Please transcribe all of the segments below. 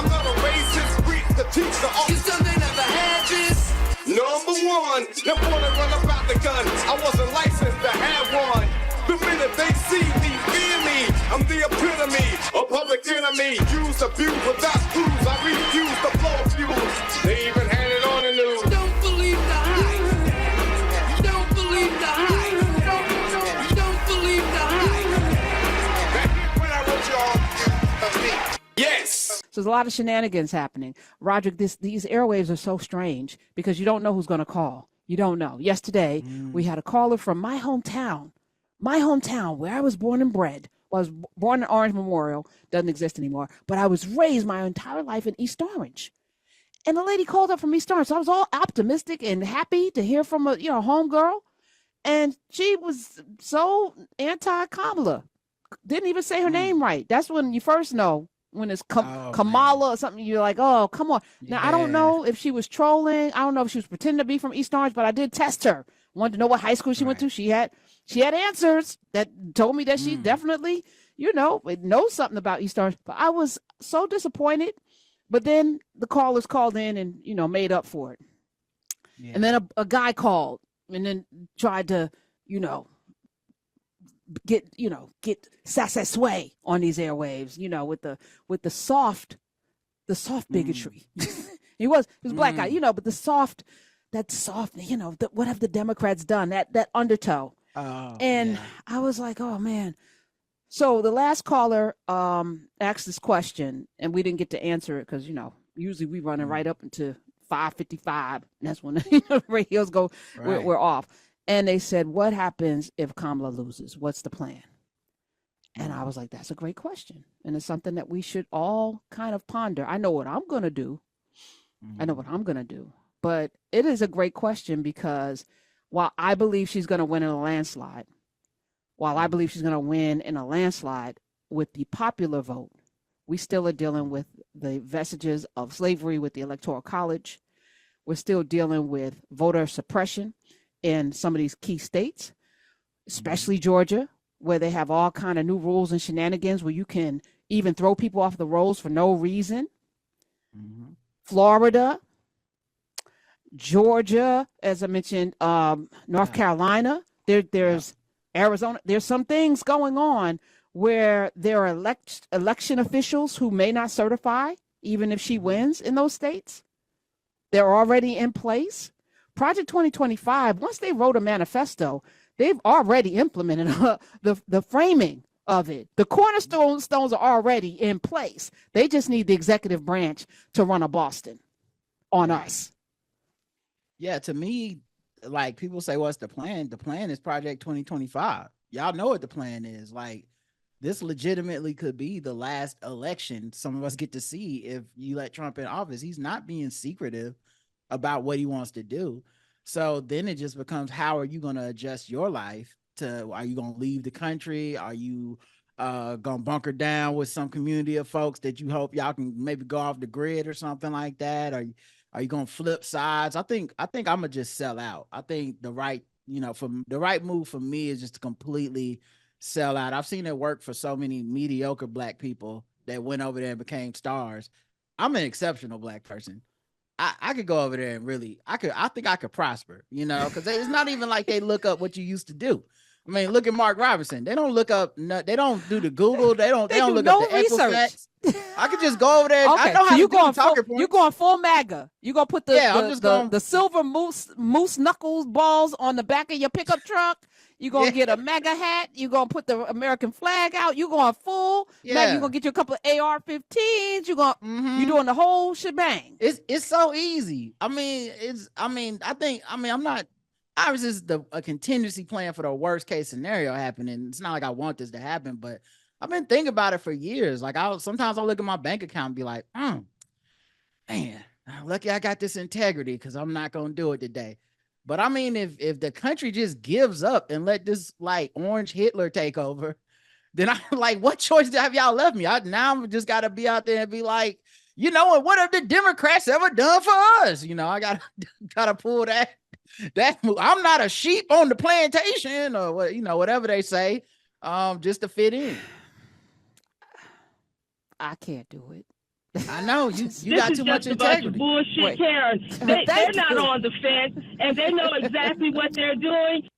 I'm not a racist, preach the teacher. You still they never had this. Number one, them wanna run about the gun. I wasn't licensed to have one. The minute they see me, fear me. I'm the epitome, a public enemy. Use, abuse, without clues. I refuse to blow fuse. They even had it on the news. Don't believe the hype. Don't believe the hype. Don't believe the hype. Back when I wrote y'all, yes. So there's a lot of shenanigans happening. Roderick, these airwaves are so strange because you don't know who's going to call. You don't know. Yesterday, we had a caller from my hometown, where I was born and bred. Well, I was born in Orange Memorial, doesn't exist anymore, but I was raised my entire life in East Orange. And the lady called up from East Orange, so I was all optimistic and happy to hear from a homegirl. And she was so anti-Kamala, didn't even say her name right. That's when you first know when it's Kamala or something. You're like, oh, come on. Now, I don't know if she was trolling. I don't know if she was pretending to be from East Orange, but I did test her. Wanted to know what high school she went to. She had answers that told me that she definitely, knows something about East Orange. But I was so disappointed. But then the callers called in and, made up for it. Yeah. And then a guy called and then tried to, get sassy on these airwaves, with the soft bigotry. he was black guy, but the soft, what have the Democrats done? That undertow. I was like, oh man. So the last caller asked this question and we didn't get to answer it because, usually we running right up into 5:55. And that's when the radios go, we're off. And they said, what happens if Kamala loses? What's the plan? And I was like, that's a great question. And it's something that we should all kind of ponder. I know what I'm going to do. But it is a great question because while I believe she's going to win in a landslide, with the popular vote, we still are dealing with the vestiges of slavery with the Electoral College. We're still dealing with voter suppression in some of these key states, especially Georgia, where they have all kind of new rules and shenanigans where you can even throw people off the rolls for no reason. Florida, Georgia, as I mentioned, North Carolina, there's Arizona. There's some things going on where there are election officials who may not certify, even if she wins in those states. They're already in place. Project 2025, once they wrote a manifesto, they've already implemented the framing of it. The cornerstones are already in place. They just need the executive branch to run a Boston on us. Yeah, to me, like people say, what's the plan? The plan is Project 2025. Y'all know what the plan is. Like, this legitimately could be the last election some of us get to see if you let Trump in office. He's not being secretive about what he wants to do. So then it just becomes, how are you going to adjust your life to, are you going to leave the country? Are you going to bunker down with some community of folks that you hope y'all can maybe go off the grid or something like that? Are you going to flip sides? I think I'm going to just sell out. I think the right move for me is just to completely sell out. I've seen it work for so many mediocre black people that went over there and became stars. I'm an exceptional black person. I could go over there and really, I think I could prosper, because it's not even like they look up what you used to do. I mean, look at Mark Robinson. They don't look up, they don't do the Google. They don't look up the research. I could just go over there. Okay, I know how to do the talking points. You're going full MAGA. You're going to put the silver moose knuckles balls on the back of your pickup truck. You're going to get a MAGA hat. You're going to put the American flag out. You're going full. Yeah. You're going to get you a couple of AR-15s. You're doing the whole shebang. It's so easy. I'm not, obviously it's a contingency plan for the worst case scenario happening. It's not like I want this to happen, but I've been thinking about it for years. Like sometimes I'll look at my bank account and be like, man, lucky I got this integrity because I'm not going to do it today. But I mean, if the country just gives up and let this like orange Hitler take over, then I'm like, what choice have y'all left me? Now I'm just got to be out there and be like, what have the Democrats ever done for us? I gotta pull that move. I'm not a sheep on the plantation or what, whatever they say, just to fit in. I can't do it. I know you This got is too just much a bunch of integrity. bullshit, Wait. Karen. They're Thank not you. on the fence, and they know exactly what they're doing.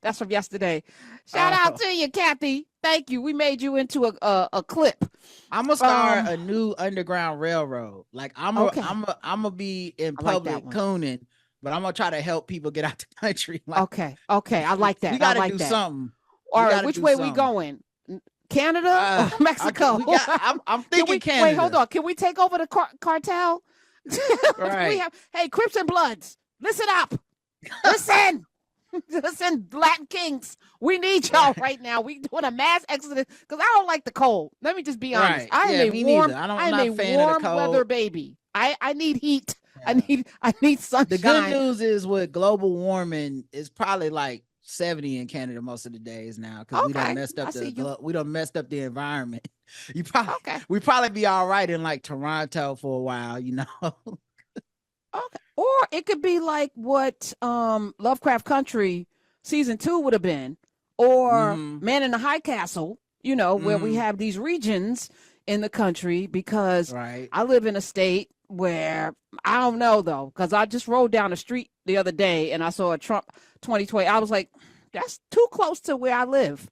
That's from yesterday. Shout out to you, Kathy. Thank you. We made you into a clip. I'm gonna start a new underground railroad. Like I'm gonna be in I like public that one. cooning, but I'm gonna try to help people get out the country. Like, Okay. I like that. we gotta I like do that. something. All We right, gotta which do way something. we going? Canada or Mexico? I'm thinking Canada. Wait, hold on. Can we take over the cartel? Right. Hey, Crips and Bloods, listen up. Listen. Listen, Latin Kings, we need y'all right now. We doing a mass exodus because I don't like the cold. Let me just be honest. I am me a warm, neither. I'm not a a fan warm of the cold. weather baby. I need heat. Yeah. I need sunshine. The good news is with global warming, it's probably like 70 in Canada most of the days now because we done messed up the environment. We probably be all right in like Toronto for a while, you know. Okay. Or it could be like what Lovecraft Country season 2 would have been, or Man in the High Castle, you know, where we have these regions in the country, because I live in a state where I don't know though, because I just rode down the street the other day and I saw a Trump 2020. I was like, that's too close to where I live.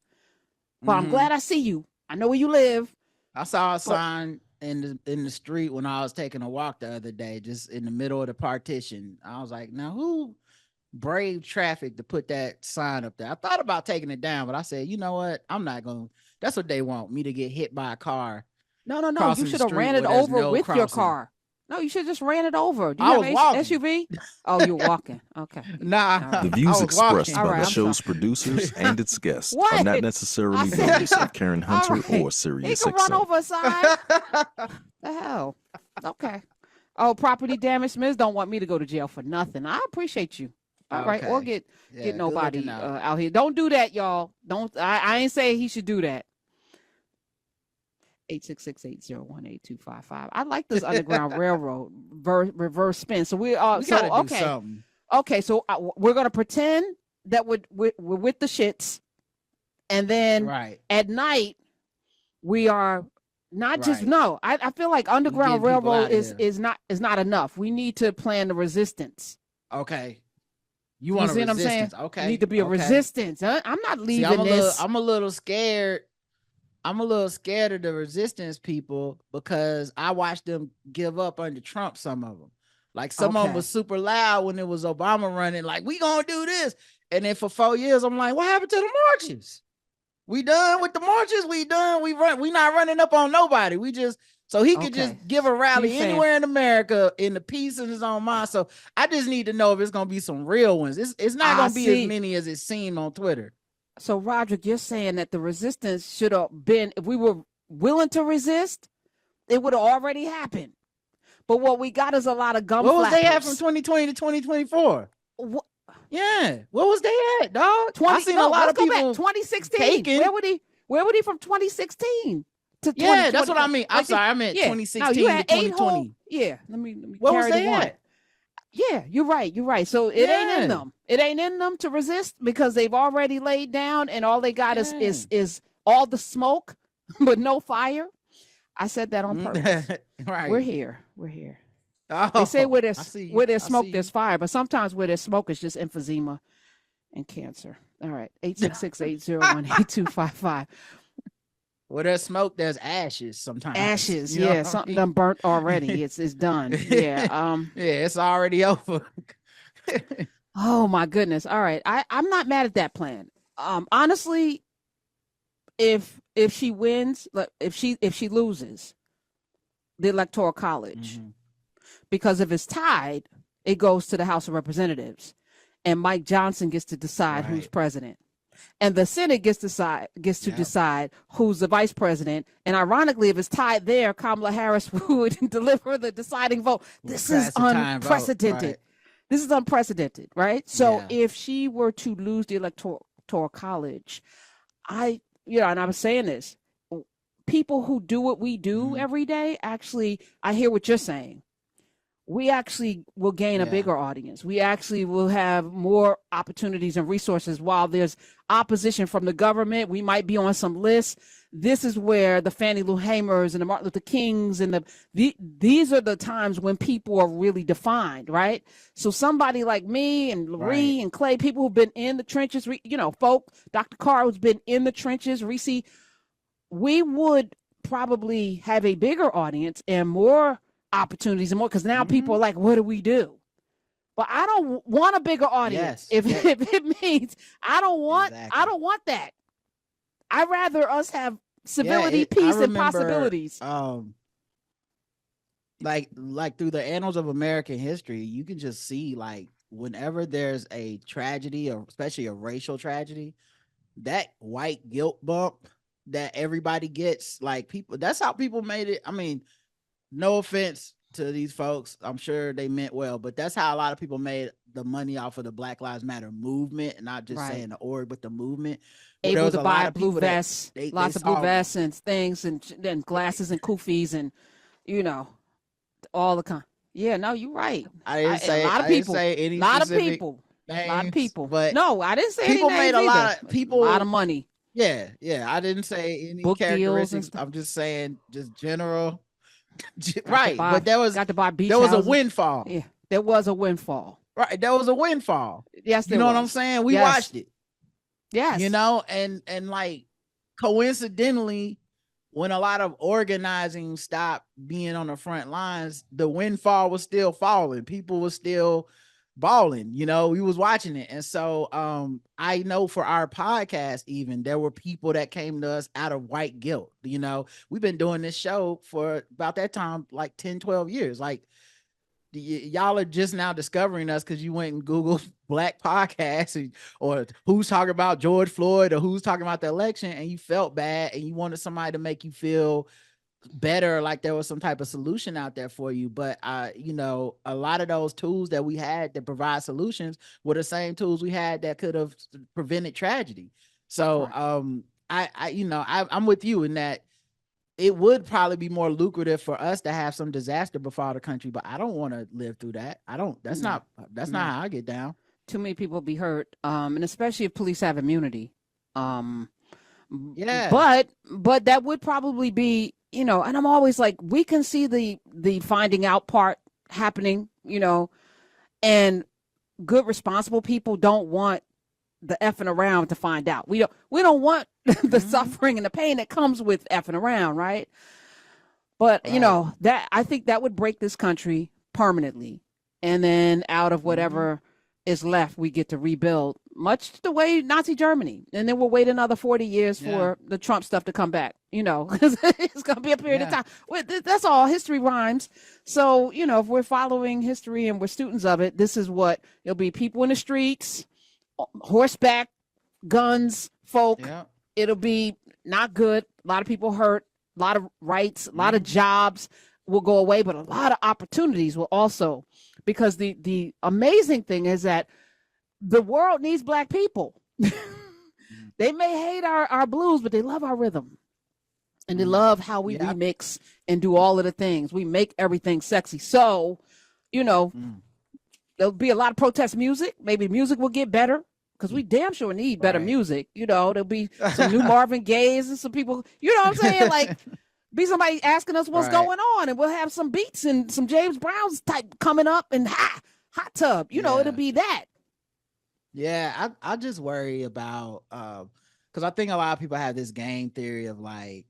But I'm glad I see you. I know where you live. I saw a sign in the street when I was taking a walk the other day, just in the middle of the partition. I was like, now who braved traffic to put that sign up there? I thought about taking it down, but I said, you know what? I'm not going to. That's what they want, me to get hit by a car. No. You should have ran it over with your car. No, you should just ran it over. Do you have an SUV? Oh, you're walking. Okay. Nah. The views expressed by the show's producers and its guests are not necessarily those of Karen Hunter or SiriusXM. He can run over a side. The hell? Okay. Oh, property damage. Smiths don't want me to go to jail for nothing. I appreciate you. All right. Or get nobody out here. Don't do that, y'all. Don't. I ain't saying he should do that. 866-801-8255. I like this Underground Railroad reverse spin. So we are okay. So we're gonna pretend that we're with the shits, and then at night we are not just no. I feel like Underground Railroad is not enough. We need to plan the resistance. Okay. You want a resistance? What I'm saying? Okay. Need to be a resistance. I'm not leaving this. I'm a little scared. I'm a little scared of the resistance people because I watched them give up under Trump, some of them. Like some of them was super loud when it was Obama running, like, we gonna do this. And then for 4 years, I'm like, what happened to the marches? We done with the marches? We done? We not running up on nobody. We just, so he could just give a rally anywhere in America in the peace in his own mind. So I just need to know if it's gonna be some real ones. It's not gonna be as many as it seemed on Twitter. So, Roderick, you're saying that the resistance should have been, if we were willing to resist, it would have already happened. But what we got is a lot of gum. What was they at from 2020 to 2024? Yeah, what was they at, dog? I seen a lot of people. 2016. Where would he from 2016 to 2020? Yeah, that's what I mean. I'm sorry, I meant 2016 to 2020. Let me what was they at? Yeah, you're right. So it ain't in them. It ain't in them to resist because they've already laid down and all they got is all the smoke, but no fire. I said that on purpose. Right. We're here. Oh, they say where there's smoke, there's fire, but sometimes where there's smoke, it's just emphysema and cancer. All right, 866-801-8255. Where there's smoke, there's ashes sometimes. Ashes, yeah. Something done burnt already. It's done. Yeah. Yeah, it's already over. Oh my goodness. All right. I'm not mad at that plan. Honestly, if she wins, if she loses the Electoral College, because if it's tied, it goes to the House of Representatives, and Mike Johnson gets to decide who's president. And the Senate gets to decide who's the vice president. And ironically, if it's tied there, Kamala Harris would deliver the deciding vote. This is unprecedented. This is unprecedented, right? So if she were to lose the Electoral College, and I was saying this, people who do what we do every day, actually, I hear what you're saying. We actually will gain a bigger audience. We actually will have more opportunities and resources while there's opposition from the government. We might be on some lists. this is where the Fannie Lou Hamers and the Martin Luther Kings and these are the times when people are really defined, right? So somebody like me and Larry and Clay, people who've been in the trenches, folk, Dr. Carr who's been in the trenches, Reese, we would probably have a bigger audience and more opportunities and more, because now people are like, what do we do? But I don't want a bigger audience. If it means I don't want that. I'd rather us have civility, peace, and possibilities. Like through the annals of American history, you can just see, like, whenever there's a tragedy, or especially a racial tragedy, that white guilt bump that everybody gets, like, people, that's how people made it. I mean, no offense to these folks, I'm sure they meant well, but that's how a lot of people made the money off of the Black Lives Matter movement, and not just saying the org, but the movement. Able to buy blue vests, lots of blue vests and things, and glasses and kufis, and all the kind. Yeah, no, you're right. I didn't say a lot of people. A lot of people. But no, I didn't say people any made names a lot of people, a lot of money. Yeah. I didn't say any book characteristics. I'm just saying, just general. Right, but there was a windfall. Yeah, there was a windfall. Right, there was a windfall. Yes, you know what I'm saying. We watched it. Yes, and like, coincidentally, when a lot of organizing stopped being on the front lines, the windfall was still falling. People were still balling. We was watching it, and so I know for our podcast, even there were people that came to us out of white guilt. We've been doing this show for about that time, like 10-12 years. Like, y'all are just now discovering us because you went and Googled Black podcasts, or who's talking about George Floyd, or who's talking about the election, and you felt bad and you wanted somebody to make you feel better, like there was some type of solution out there for you. But a lot of those tools that we had that provide solutions were the same tools we had that could have prevented tragedy. So I'm with you in that it would probably be more lucrative for us to have some disaster befall the country, but I don't want to live through that. That's not how I get down. Too many people be hurt, and especially if police have immunity. But that would probably be, and I'm always like, we can see the finding out part happening, and good responsible people don't want the effing around to find out. We don't want the suffering and the pain that comes with effing around, right? But that, I think that would break this country permanently, and then out of whatever is left, we get to rebuild, much the way Nazi Germany, and then we'll wait another 40 years for the Trump stuff to come back, because it's going to be a period of time. That's all. History rhymes. So, if we're following history and we're students of it, this is what it'll be: people in the streets, horseback, guns, folk. It'll be not good. A lot of people hurt, a lot of rights, a lot of jobs will go away, but a lot of opportunities will also, because the amazing thing is that the world needs Black people. They may hate our blues, but they love our rhythm, and they love how we remix and do all of the things. We make everything sexy. So, there'll be a lot of protest music. Maybe music will get better, because we damn sure need better music. There'll be some new Marvin Gaye's and some people, what I'm saying? Like, be somebody asking us what's going on, and we'll have some beats and some James Brown's type coming up, and hot tub, it'll be that. Yeah, I just worry about, because I think a lot of people have this game theory of like,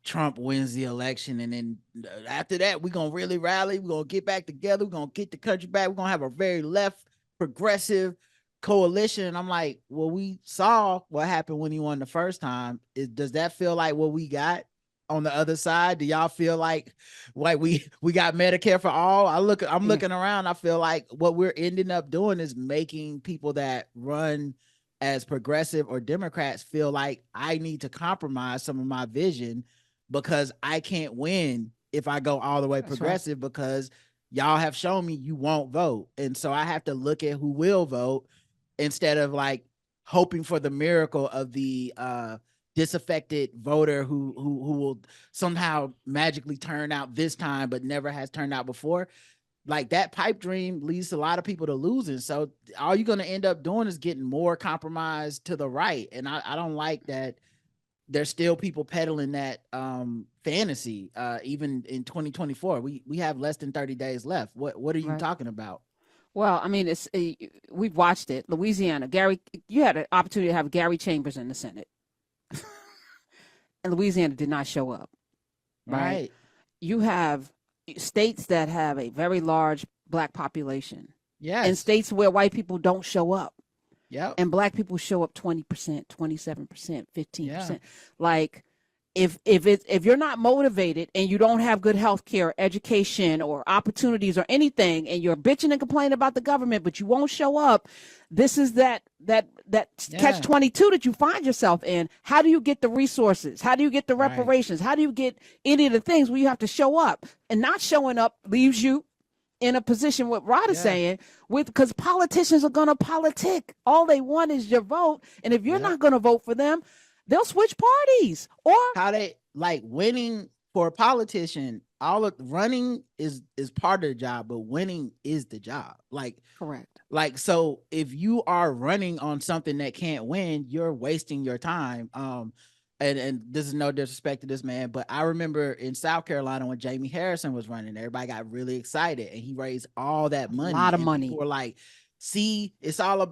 Trump wins the election, and then after that, we're going to really rally. We're going to get back together. We're going to get the country back. We're going to have a very left progressive coalition. And I'm like, well, we saw what happened when he won the first time. Does that feel like what we got on the other side? Do y'all feel like we got Medicare for all? I'm looking around. I feel like what we're ending up doing is making people that run as progressive or Democrats feel like I need to compromise some of my vision because I can't win if I go all the way progressive, because y'all have shown me you won't vote. And so I have to look at who will vote instead of like hoping for the miracle of the disaffected voter who will somehow magically turn out this time but never has turned out before. Like, that pipe dream leads a lot of people to losing. So all you're going to end up doing is getting more compromise to the right. And I don't like that there's still people peddling that fantasy. Even in 2024, we have less than 30 days left. What are you talking about? Well, I mean, we've watched it. Louisiana, you had an opportunity to have Gary Chambers in the Senate, and Louisiana did not show up. Right. You have states that have a very large Black population. Yes. And states where white people don't show up. Yeah. And Black people show up 20%, 27%, 15%. Like, if you're not motivated and you don't have good health care, education, or opportunities or anything, and you're bitching and complaining about the government, but you won't show up, this is that catch-22 that you find yourself in. How do you get the resources? How do you get the reparations? How do you get any of the things where you have to show up? And not showing up leaves you in a position, what Rod is saying, because politicians are going to politic. All they want is your vote. And if you're not going to vote for them, they'll switch parties. Or how they like winning for a politician. All of running is part of the job, but winning is the job. Like, correct. Like, so if you are running on something that can't win, you're wasting your time. And this is no disrespect to this man, but I remember in South Carolina when Jamie Harrison was running, everybody got really excited and he raised all that money. A lot of money. People were like, see, it's all,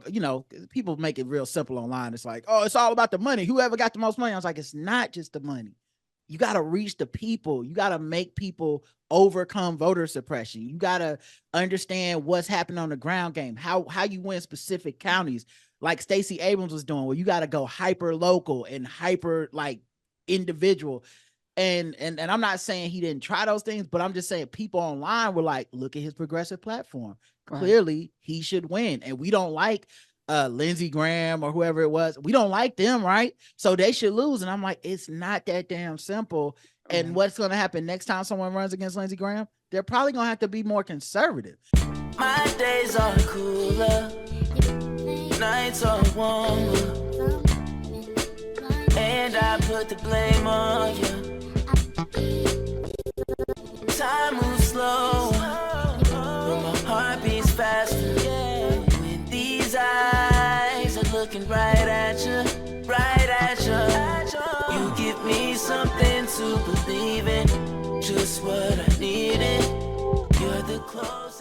people make it real simple online. It's like, oh, it's all about the money. Whoever got the most money. I was like, it's not just the money. You got to reach the people. You got to make people overcome voter suppression. You got to understand what's happening on the ground game, how you win specific counties, like Stacey Abrams was doing, where you got to go hyper local and hyper like individual. And I'm not saying he didn't try those things, but I'm just saying people online were like, look at his progressive platform. Clearly he should win. And we don't like Lindsey Graham or whoever it was. We don't like them, right? So they should lose. And I'm like, it's not that damn simple. And what's going to happen next time someone runs against Lindsey Graham? They're probably going to have to be more conservative. My days are cooler, nights are warmer, and I put the blame on you. Time moves slow, but my heart beats faster. When these eyes are looking right at you, right at you. You give me something to believe in, just what I needed. You're the closest.